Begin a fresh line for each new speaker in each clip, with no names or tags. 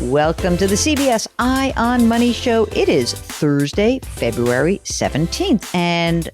Welcome to the CBS Eye on Money show. It is Thursday, February 17th. And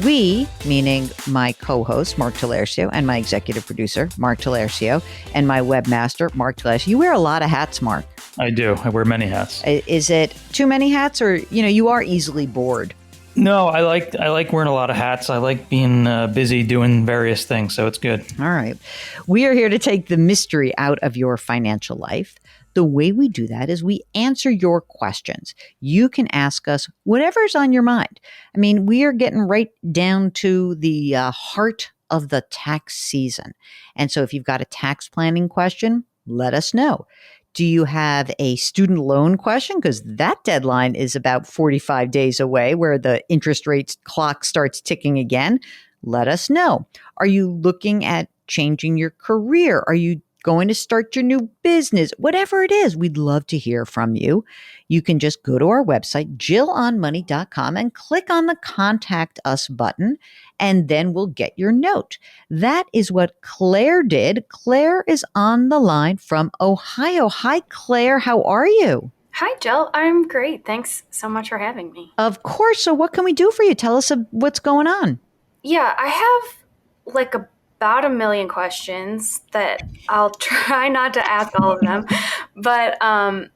we, meaning my co-host, Mark Talercio, and my executive producer, Mark Talercio, and my webmaster, Mark Talercio. You wear a lot of hats, Mark.
I do. I wear many hats.
Is it too many hats, or, you are easily bored?
No, I like wearing a lot of hats. I like being busy doing various things, so it's good.
All right. We are here to take the mystery out of your financial life. The way we do that is we answer your questions. You can ask us whatever's on your mind. I mean, we are getting right down to the heart of the tax season. And so if you've got a tax planning question, let us know. Do you have a student loan question? Because that deadline is about 45 days away, where the interest rate clock starts ticking again. Let us know. Are you looking at changing your career? Are you going to start your new business? Whatever it is, we'd love to hear from you. You can just go to our website, jillonmoney.com, and click on the Contact Us button, and then we'll get your note. That is what Claire did. Claire is on the line from Ohio. Hi, Claire. How are you?
Hi, Jill. I'm great. Thanks so much for having me.
Of course. So what can we do for you? Tell us what's going on.
Yeah, I have about a million questions that I'll try not to ask all of them, but a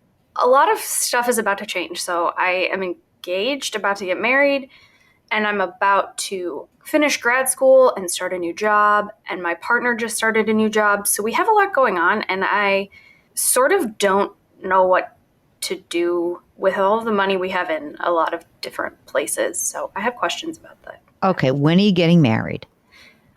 lot of stuff is about to change. So I am engaged, about to get married, and I'm about to finish grad school and start a new job, and my partner just started a new job. So we have a lot going on, and I sort of don't know what to do with all of the money we have in a lot of different places. So I have questions about that.
Okay, when are you getting married?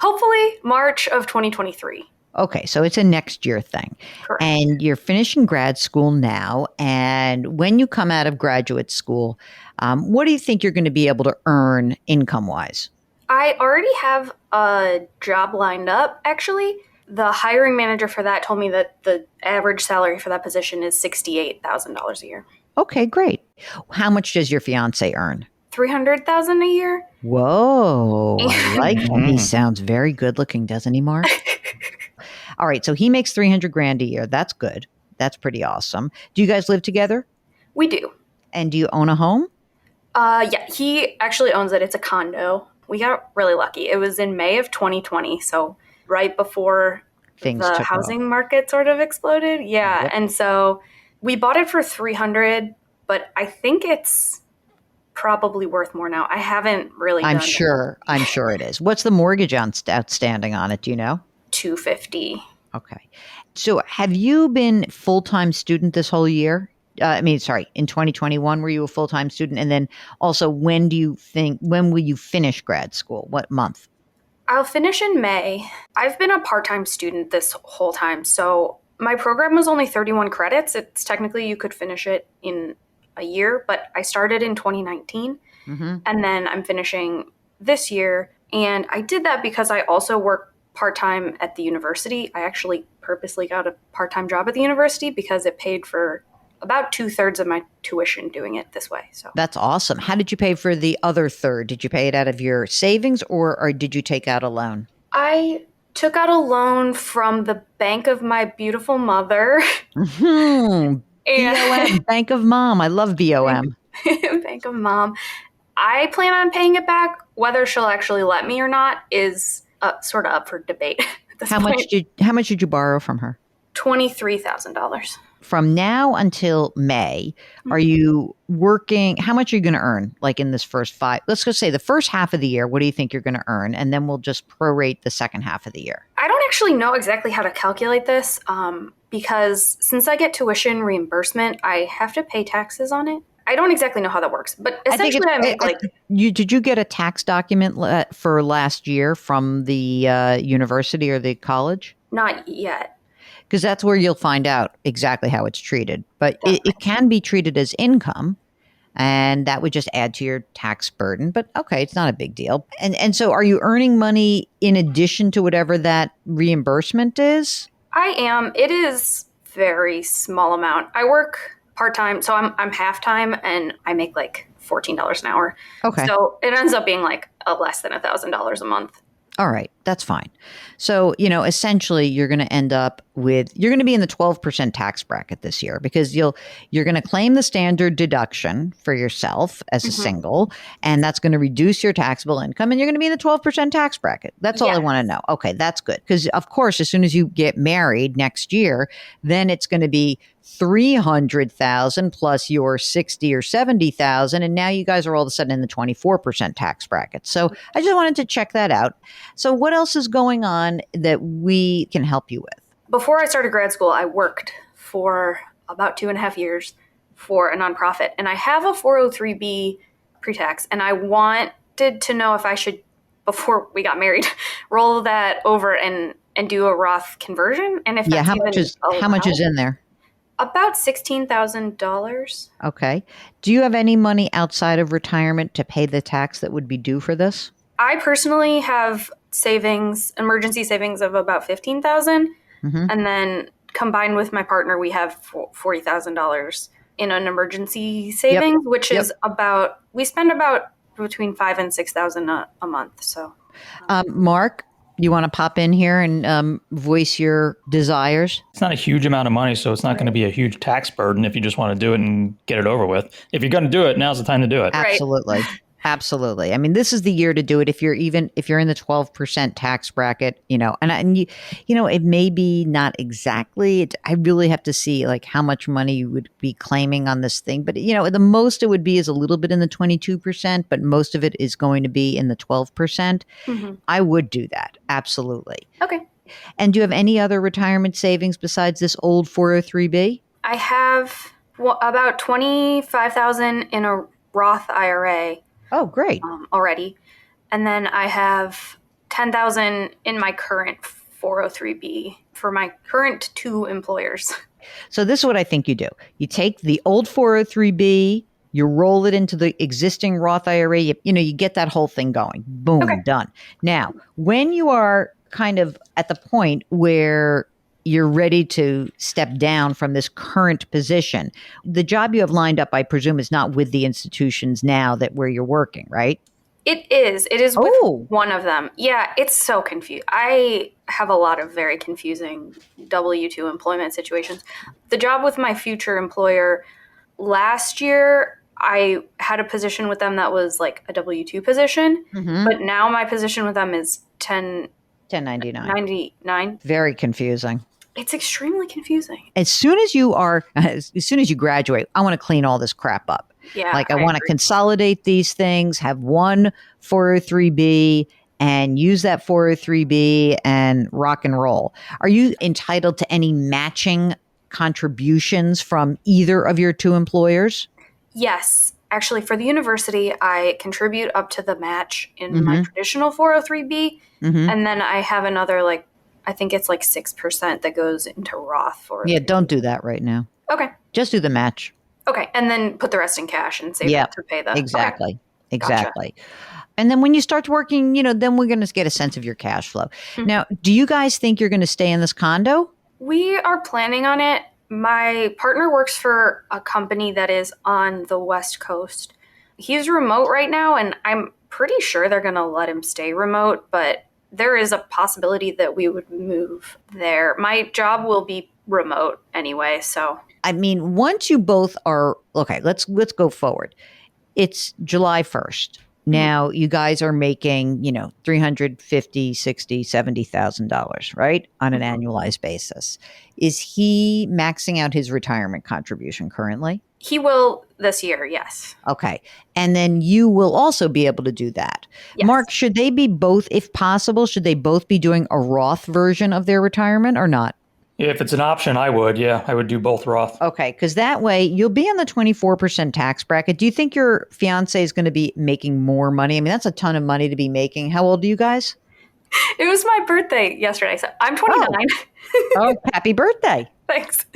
Hopefully March of 2023.
Okay, so it's a next year thing.
Correct.
And you're finishing grad school now. And when you come out of graduate school, what do you think you're going to be able to earn income-wise?
I already have a job lined up, actually. The hiring manager for that told me that the average salary for that position is $68,000 a year.
Okay, great. How much does your fiance earn?
$300,000 a year.
Whoa, I like that. He sounds very good looking, doesn't he, Mark? All right, so he makes $300,000 a year. That's good. That's pretty awesome. Do you guys live together?
We do.
And do you own a home?
Yeah, he actually owns it. It's a condo. We got really lucky. It was in May of 2020, so right before the housing market sort of exploded. Yeah, yep. And so we bought it for $300,000, but I think it's probably worth more now. I haven't really
I'm sure it is. What's the mortgage outstanding on it? Do you know?
$250,000.
Okay. So have you been full-time student this whole year? In 2021, were you a full-time student? And then also, when will you finish grad school? What month?
I'll finish in May. I've been a part-time student this whole time. So my program was only 31 credits. It's technically, you could finish it in a year, but I started in 2019 and then I'm finishing this year. And I did that because I also work part-time at the university. I actually purposely got a part-time job at the university because it paid for about 2/3 of my tuition doing it this way. So
that's awesome. How did you pay for the other third? Did you pay it out of your savings or did you take out a loan?
I took out a loan from the bank of my beautiful mother.
BOM, Bank of Mom. I love BOM.
Bank of Mom. I plan on paying it back. Whether she'll actually let me or not is sort of up for debate at this point.
How much did you borrow from her?
$23,000.
From now until May, are you working? How much are you going to earn? Like in this first let's just say the first half of the year, what do you think you're going to earn? And then we'll just prorate the second half of the year.
I don't actually know exactly how to calculate this because since I get tuition reimbursement, I have to pay taxes on it. I don't exactly know how that works, but essentially
did you get a tax document for last year from the university or the college?
Not yet.
Because that's where you'll find out exactly how it's treated. But it can be treated as income, and that would just add to your tax burden. But okay, it's not a big deal. And so are you earning money in addition to whatever that reimbursement is?
I am. It is very small amount. I work part-time, so I'm half-time, and I make like $14 an hour.
Okay.
So it ends up being like less than $1,000 a month.
All right. That's fine. So, essentially you're going to end up you're going to be in the 12% tax bracket this year because you're going to claim the standard deduction for yourself as a single, and that's going to reduce your taxable income, and you're going to be in the 12% tax bracket. That's all I want to know. Okay, that's good. Because of course, as soon as you get married next year, then it's going to be 300,000 plus your 60 or 70,000. And now you guys are all of a sudden in the 24% tax bracket. So I just wanted to check that out. So what else is going on that we can help you with?
Before I started grad school, I worked for about 2.5 years for a nonprofit, and I have a 403B pre-tax, and I wanted to know if I should, before we got married, roll that over and do a Roth conversion. And if that's
how much is in there?
About $16,000.
Okay. Do you have any money outside of retirement to pay the tax that would be due for this?
I personally have emergency savings of about $15,000. And then combined with my partner, we have $40,000 in an emergency savings, which is we spend about between $5,000 and $6,000 a month. So,
Mark, you want to pop in here and voice your desires?
It's not a huge amount of money, so it's not going to be a huge tax burden if you just want to do it and get it over with. If you're going to do it, now's the time to do it.
Absolutely. Absolutely. I mean, this is the year to do it. If you're in the 12% tax bracket, it may be not exactly. I really have to see like how much money you would be claiming on this thing. But, the most it would be is a little bit in the 22%, but most of it is going to be in the 12%. I would do that. Absolutely.
Okay.
And do you have any other retirement savings besides this old 403B?
I have about $25,000 in a Roth IRA.
Oh, great.
Already. And then I have $10,000 in my current 403B for my current 2 employers.
So this is what I think you do. You take the old 403B, you roll it into the existing Roth IRA, you get that whole thing going. Boom, done. Now, when you are kind of at the point where you're ready to step down from this current position, the job you have lined up, I presume, is not with the institutions now where you're working, right?
It is. It is with one of them. Yeah, it's so confusing. I have a lot of very confusing W-2 employment situations. The job with my future employer, last year, I had a position with them that was like a W-2 position, but now my position with them is
1099.
99.
Very confusing.
It's extremely confusing.
As soon as you graduate, I want to clean all this crap up.
Yeah.
Like I want to consolidate these things, have one 403B and use that 403B and rock and roll. Are you entitled to any matching contributions from either of your 2 employers?
Yes. Actually, for the university, I contribute up to the match in my traditional 403B. And then I have another, I think it's 6% that goes into Roth.
Yeah, don't do that right now.
Okay.
Just do the match.
Okay. And then put the rest in cash and save it to pay the.
Exactly.
Okay.
Exactly.
Gotcha.
And then when you start working, then we're going to get a sense of your cash flow. Now, do you guys think you're going to stay in this condo?
We are planning on it. My partner works for a company that is on the West Coast. He's remote right now, and I'm pretty sure they're going to let him stay remote, but there is a possibility that we would move there. My job will be remote anyway, so.
I mean, once you both are, okay, let's go forward. It's July 1st. Now you guys are making, $350,000, $60,000, $70,000, right? On an annualized basis. Is he maxing out his retirement contribution currently?
He will this year, yes.
Okay. And then you will also be able to do that.
Yes.
Mark, should they be both, if possible, should they both be doing a Roth version of their retirement or not?
If it's an option, I would. Yeah, I would do both Roth.
Okay, because that way you'll be on the 24% tax bracket. Do you think your fiance is going to be making more money? I mean, that's a ton of money to be making. How old are you guys?
It was my birthday yesterday, so I'm 29.
Oh, happy birthday.
Thanks.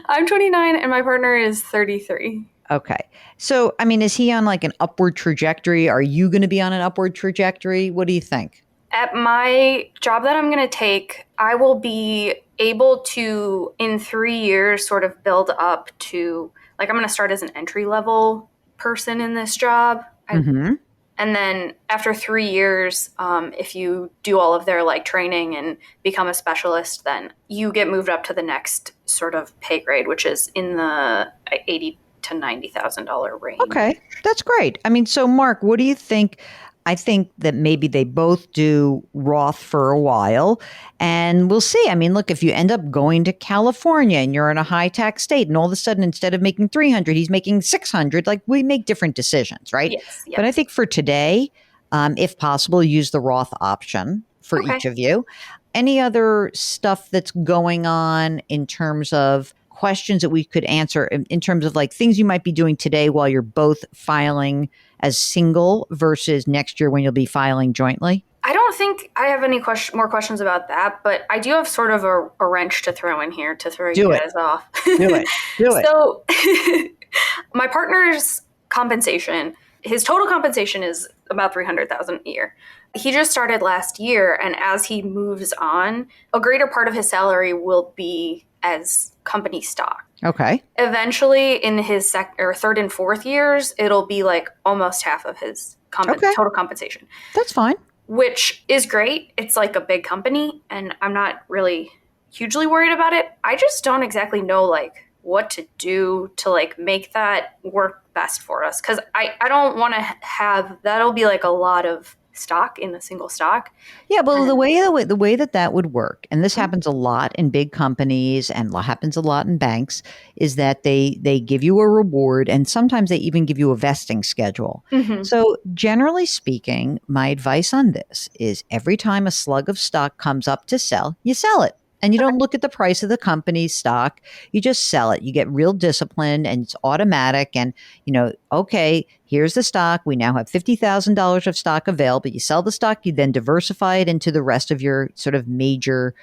I'm 29 and my partner is 33.
Okay. So, I mean, is he on an upward trajectory? Are you going to be on an upward trajectory? What do you think?
At my job that I'm going to take, I will be able to, in 3 years, sort of build up to, I'm going to start as an entry-level person in this job. And then after 3 years, if you do all of their like training and become a specialist, then you get moved up to the next sort of pay grade, which is in the $80,000 to $90,000 range.
Okay, that's great. I mean, so Mark, what do you think? I think that maybe they both do Roth for a while, and we'll see. I mean, look, if you end up going to California and you're in a high tax state, and all of a sudden instead of making 300, he's making 600, like we make different decisions, right?
Yes.
But I think for today, if possible, use the Roth option for
Okay.
each of you. Any other stuff that's going on in terms of questions that we could answer in terms of like things you might be doing today while you're both filing as single versus next year when you'll be filing jointly?
I don't think I have any more questions about that, but I do have sort of a wrench to throw in here to throw you guys off.
Do it. Do it.
So my partner's compensation, his total compensation is about $300,000 a year. He just started last year, and as he moves on, a greater part of his salary will be as company stock.
Okay.
Eventually, in his third and fourth years, it'll be like almost half of his total compensation,
That's fine.
which is great. It's like a big company, and I'm not really hugely worried about it. I just don't exactly know like what to do to like make that work best for us, because I don't want to have that'll be like a lot of stock in a single stock.
Yeah, well, the way that would work, and this happens a lot in big companies and happens a lot in banks, is that they give you a reward, and sometimes they even give you a vesting schedule.
Mm-hmm.
So generally speaking, my advice on this is every time a slug of stock comes up to sell, you sell it. And you don't look at the price of the company's stock. You just sell it. You get real disciplined and it's automatic. And, okay, here's the stock. We now have $50,000 of stock available. You sell the stock, you then diversify it into the rest of your sort of major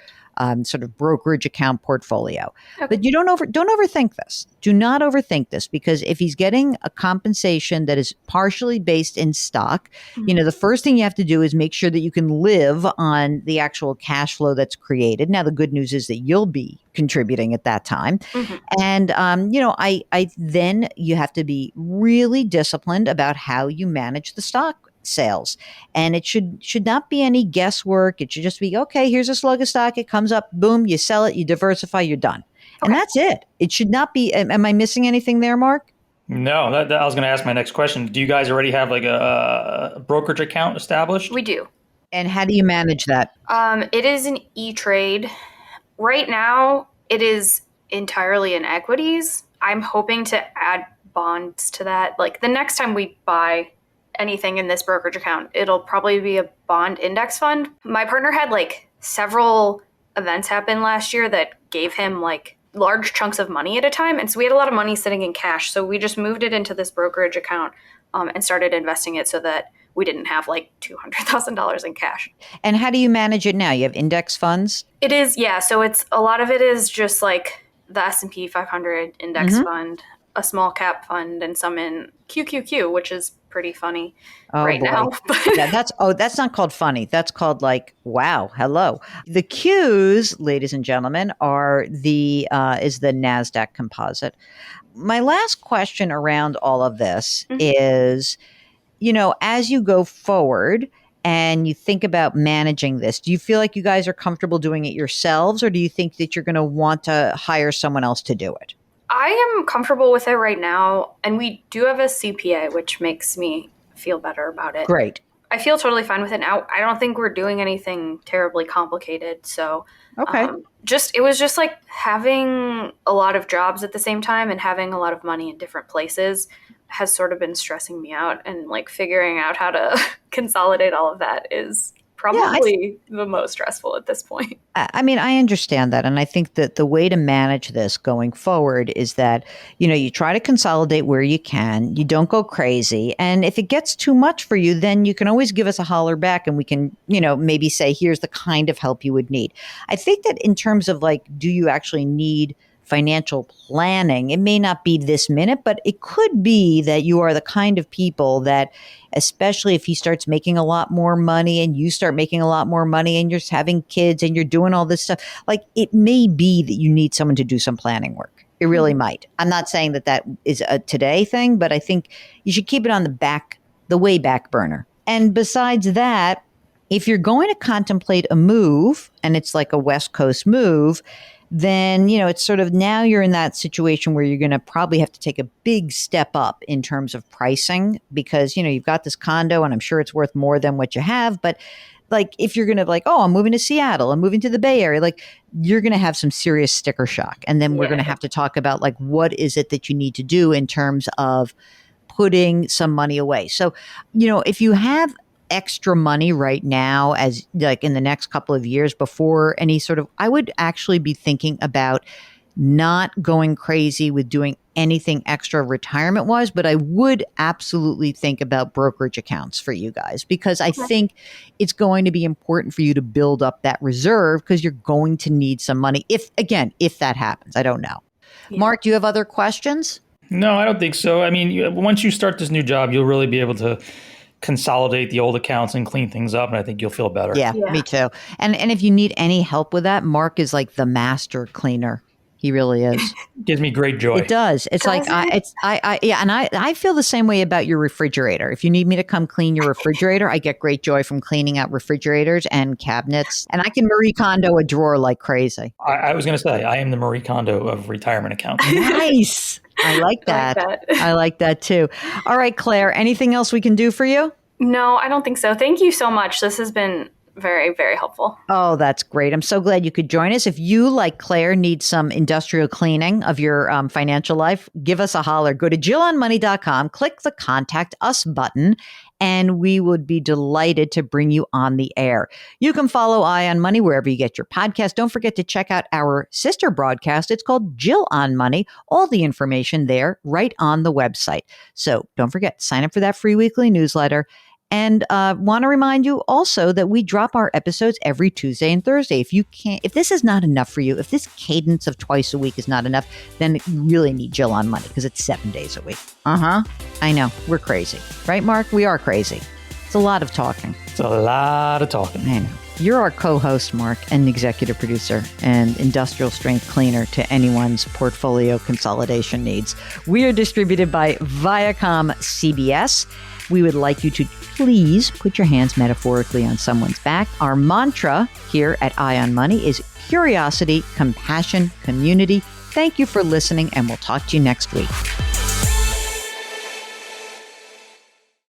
sort of brokerage account portfolio.
Okay.
But you don't overthink this. Do not overthink this, because if he's getting a compensation that is partially based in stock, the first thing you have to do is make sure that you can live on the actual cash flow that's created. Now, the good news is that you'll be contributing at that time.
Mm-hmm.
And, I then you have to be really disciplined about how you manage the stock sales, and it should not be any guesswork. It should just be, okay, here's a slug of stock, it comes up, boom, you sell it, you diversify, you're done. Okay. And that's it. It should not be. Am I missing anything there, Mark?
No, that I was going to ask my next question. Do you guys already have like a brokerage account established?
We do.
And how do you manage that?
It is an E-Trade. Right now, it is entirely in equities. I'm hoping to add bonds to that. Like the next time we buy anything in this brokerage account, it'll probably be a bond index fund. My partner had like several events happen last year that gave him like large chunks of money at a time. And so we had a lot of money sitting in cash. So we just moved it into this brokerage account and started investing it so that we didn't have like $200,000 in cash.
And how do you manage it now? You have index funds?
It is, yeah. So it's a lot of it is just like the S&P 500 index fund, a small cap fund, and some in QQQ, which is pretty funny right now.
Yeah, that's not called funny. That's called like, wow, hello. The Qs, ladies and gentlemen, are is the NASDAQ composite. My last question around all of this is, as you go forward and you think about managing this, do you feel like you guys are comfortable doing it yourselves, or do you think that you're going to want to hire someone else to do it?
I am comfortable with it right now, and we do have a CPA, which makes me feel better about it.
Great.
I feel totally fine with it now. I don't think we're doing anything terribly complicated. So
okay.
It was just like having a lot of jobs at the same time and having a lot of money in different places has sort of been stressing me out, and like figuring out how to consolidate all of that is probably the most stressful at this point.
I mean, I understand that. And I think that the way to manage this going forward is that, you try to consolidate where you can, you don't go crazy. And if it gets too much for you, then you can always give us a holler back and we can, maybe say, here's the kind of help you would need. I think that in terms of like, do you actually need financial planning? It may not be this minute, but it could be that you are the kind of people that, especially if he starts making a lot more money and you start making a lot more money and you're having kids and you're doing all this stuff, like it may be that you need someone to do some planning work. It really might. I'm not saying that is a today thing, but I think you should keep it on the back the way back burner. And besides that, if you're going to contemplate a move and it's like a West Coast move, then, it's sort of now you're in that situation where you're going to probably have to take a big step up in terms of pricing because, you've got this condo and I'm sure it's worth more than what you have. But like, if you're going to I'm moving to Seattle, I'm moving to the Bay Area, like you're going to have some serious sticker shock. And then we're going to have to talk about like, what is it that you need to do in terms of putting some money away. So, if you have extra money right now as like in the next couple of years before any sort of, I would actually be thinking about not going crazy with doing anything extra retirement wise, but I would absolutely think about brokerage accounts for you guys because I think it's going to be important for you to build up that reserve because you're going to need some money if that happens. I don't know. Yeah. Mark, do you have other questions?
No, I don't think so. I mean, once you start this new job, you'll really be able to consolidate the old accounts and clean things up. And I think you'll feel better.
Yeah, me too. And if you need any help with that, Mark is like the master cleaner. He really is.
Gives me great joy.
It does. It's like, I feel the same way about your refrigerator. If you need me to come clean your refrigerator, I get great joy from cleaning out refrigerators and cabinets. And I can Marie Kondo a drawer like crazy.
I was going to say, I am the Marie Kondo of retirement accounts.
Nice. I like that. I like that too. All right, Claire, anything else we can do for you?
No, I don't think so. Thank you so much. This has been very, very helpful.
Oh, that's great. I'm so glad you could join us. If you, like Claire, need some industrial cleaning of your financial life, give us a holler. Go to JillOnMoney.com, click the Contact Us button, and we would be delighted to bring you on the air. You can follow Eye on Money wherever you get your podcast. Don't forget to check out our sister broadcast. It's called Jill on Money. All the information there right on the website. So don't forget, sign up for that free weekly newsletter. And want to remind you also that we drop our episodes every Tuesday and Thursday. If this is not enough for you, if this cadence of twice a week is not enough, then you really need Jill on Money because it's 7 days a week. I know. We're crazy. Right, Mark? We are crazy. It's a lot of talking.
It's a lot of talking.
I know. You're our co-host, Mark, and executive producer and industrial strength cleaner to anyone's portfolio consolidation needs. We are distributed by Viacom CBS. We would like you to please put your hands metaphorically on someone's back. Our mantra here at Eye on Money is curiosity, compassion, community. Thank you for listening, and we'll talk to you next week.